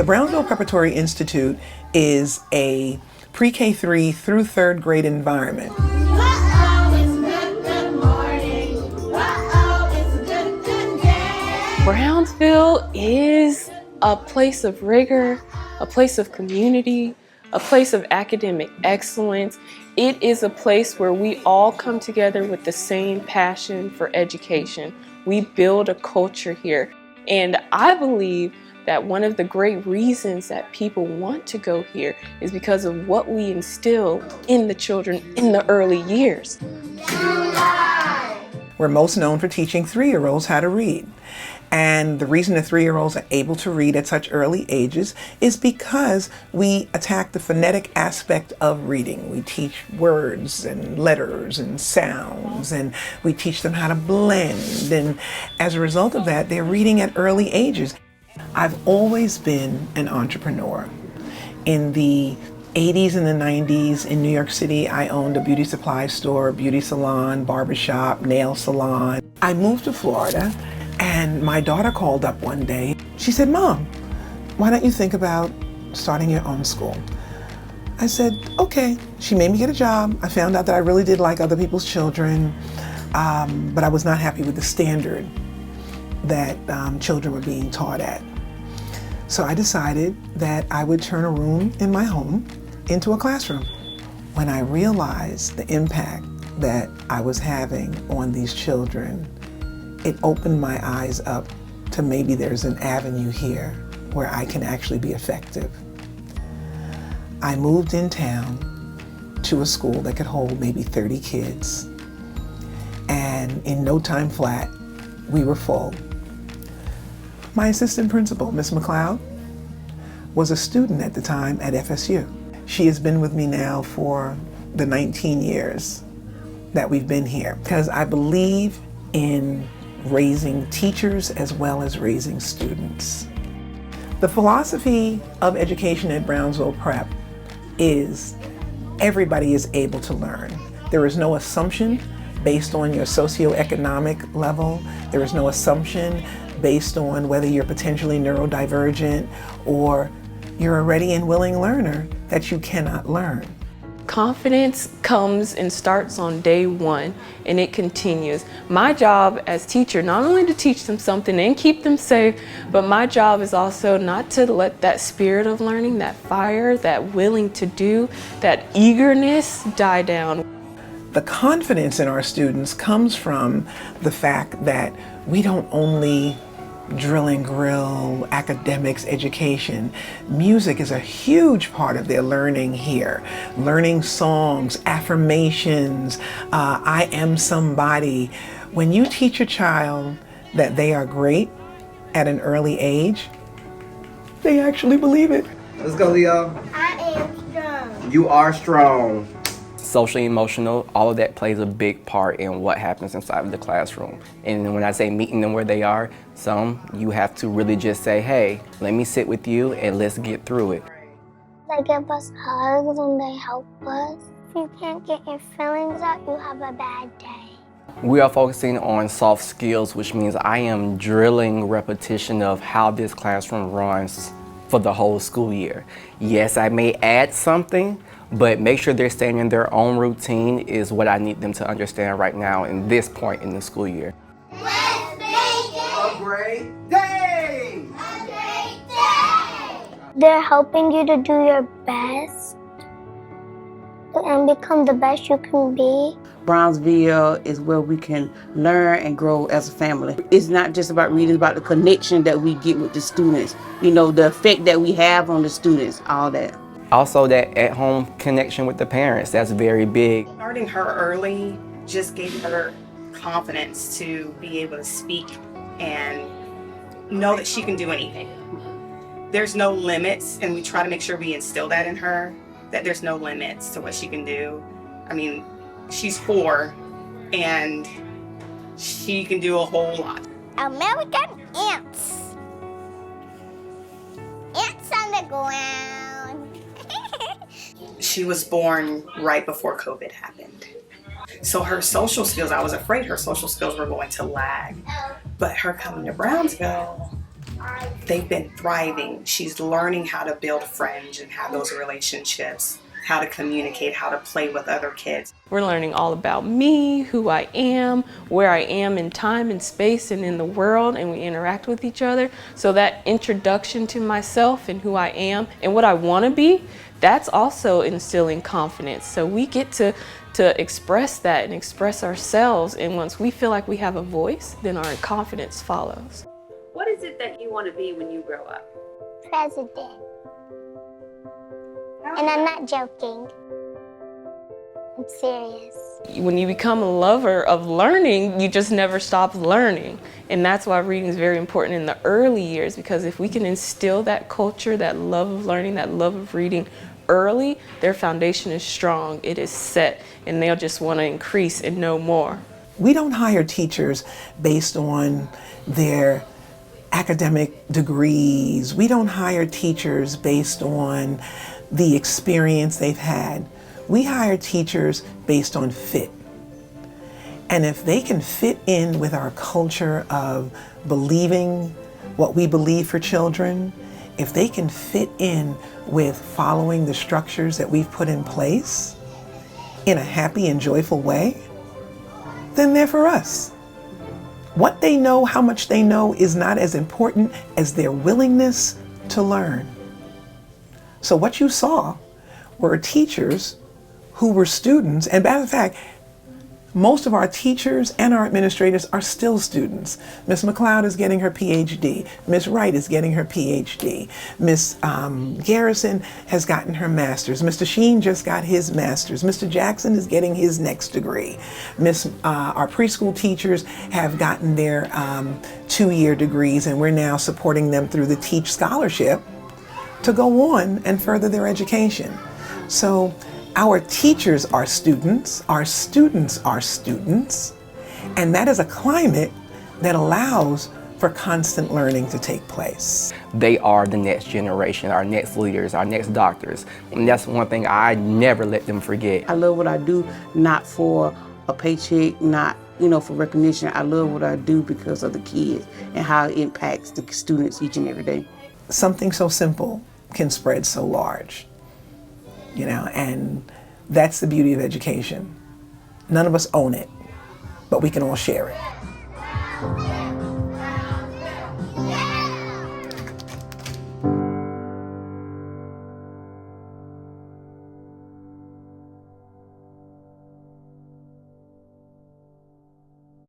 Brownsville Preparatory Institute is a pre-K3 through third grade environment. Brownsville is a place of rigor, a place of community, a place of academic excellence. It is a place where we all come together with the same passion for education. We build a culture here. And I believe that one of the great reasons that people want to go here is because of what we instill in the children in the early years. We're most known for teaching 3-year-olds how to read. And the reason the 3-year-olds are able to read at such early ages is because we attack the phonetic aspect of reading. We teach words and letters and sounds, and we teach them how to blend. And as a result of that, they're reading at early ages. I've always been an entrepreneur. In the 80s and the 90s in New York City, I owned a beauty supply store, beauty salon, barbershop, nail salon. I moved to Florida, and my daughter called up one day. She said, "Mom, why don't you think about starting your own school?" I said, "Okay." She made me get a job. I found out that I really did like other people's children, but I was not happy with the standard that children were being taught at. So I decided that I would turn a room in my home into a classroom. When I realized the impact that I was having on these children, it opened my eyes up to maybe there's an avenue here where I can actually be effective. I moved in town to a school that could hold maybe 30 kids. And in no time flat, we were full. My assistant principal, Ms. McLeod, was a student at the time at FSU. She has been with me now for the 19 years that we've been here, because I believe in raising teachers as well as raising students. The philosophy of education at Brownsville Prep is everybody is able to learn. There is no assumption based on your socioeconomic level. There is no assumption based on whether you're potentially neurodivergent or you're a ready and willing learner that you cannot learn. Confidence comes and starts on day one, and it continues. My job as teacher, not only to teach them something and keep them safe, but my job is also not to let that spirit of learning, that fire, that willing to do, that eagerness die down. The confidence in our students comes from the fact that we don't only drill and grill academics, education. Music is a huge part of their learning here. Learning songs, affirmations, I am somebody. When you teach a child that they are great at an early age, they actually believe it. Let's go, Leo. I am strong. You are strong. Socially, emotional, all of that plays a big part in what happens inside of the classroom. And when I say meeting them where they are, some you have to really just say, hey, let me sit with you and let's get through it. They give us hugs and they help us. If you can't get your feelings out, you have a bad day. We are focusing on soft skills, which means I am drilling repetition of how this classroom runs for the whole school year. Yes, I may add something, but make sure they're staying in their own routine is what I need them to understand right now in this point in the school year. Let's make it A great day! a great day! They're helping you to do your best and become the best you can be. Brownsville is where we can learn and grow as a family. It's not just about reading, it's about the connection that we get with the students. You know, the effect that we have on the students, all that. Also, that at-home connection with the parents, that's very big. Starting her early just gave her confidence to be able to speak and know that she can do anything. There's no limits, and we try to make sure we instill that in her, that there's no limits to what she can do. I mean, she's 4, and she can do a whole lot. American ants. Ants on the ground. She was born right before COVID happened. So her social skills, I was afraid her social skills were going to lag. But her coming to Brownsville, they've been thriving. She's learning how to build friends and have those relationships, how to communicate, how to play with other kids. We're learning all about me, who I am, where I am in time and space and in the world, and we interact with each other. So that introduction to myself and who I am and what I want to be, that's also instilling confidence. So we get to express that and express ourselves, and once we feel like we have a voice, then our confidence follows. What is it that you want to be when you grow up? President. And I'm not joking. I'm serious. When you become a lover of learning, you just never stop learning. And that's why reading is very important in the early years, because if we can instill that culture, that love of learning, that love of reading early, their foundation is strong, it is set, and they'll just want to increase and know more. We don't hire teachers based on their academic degrees. We don't hire teachers based on the experience they've had. We hire teachers based on fit. And if they can fit in with our culture of believing what we believe for children, if they can fit in with following the structures that we've put in place in a happy and joyful way, then they're for us. What they know, how much they know, is not as important as their willingness to learn. So what you saw were teachers who were students, and matter of fact, most of our teachers and our administrators are still students. Ms. McLeod is getting her PhD. Ms. Wright is getting her PhD. Ms. Garrison has gotten her master's. Mr. Sheen just got his master's. Mr. Jackson is getting his next degree. Our preschool teachers have gotten their 2-year degrees, and we're now supporting them through the Teach Scholarship to go on and further their education. So our teachers are students, our students are students, and that is a climate that allows for constant learning to take place. They are the next generation, our next leaders, our next doctors. And that's one thing I never let them forget. I love what I do, not for a paycheck, not for recognition. I love what I do because of the kids and how it impacts the students each and every day. Something so simple can spread so large, and that's the beauty of education. None of us own it, but we can all share it.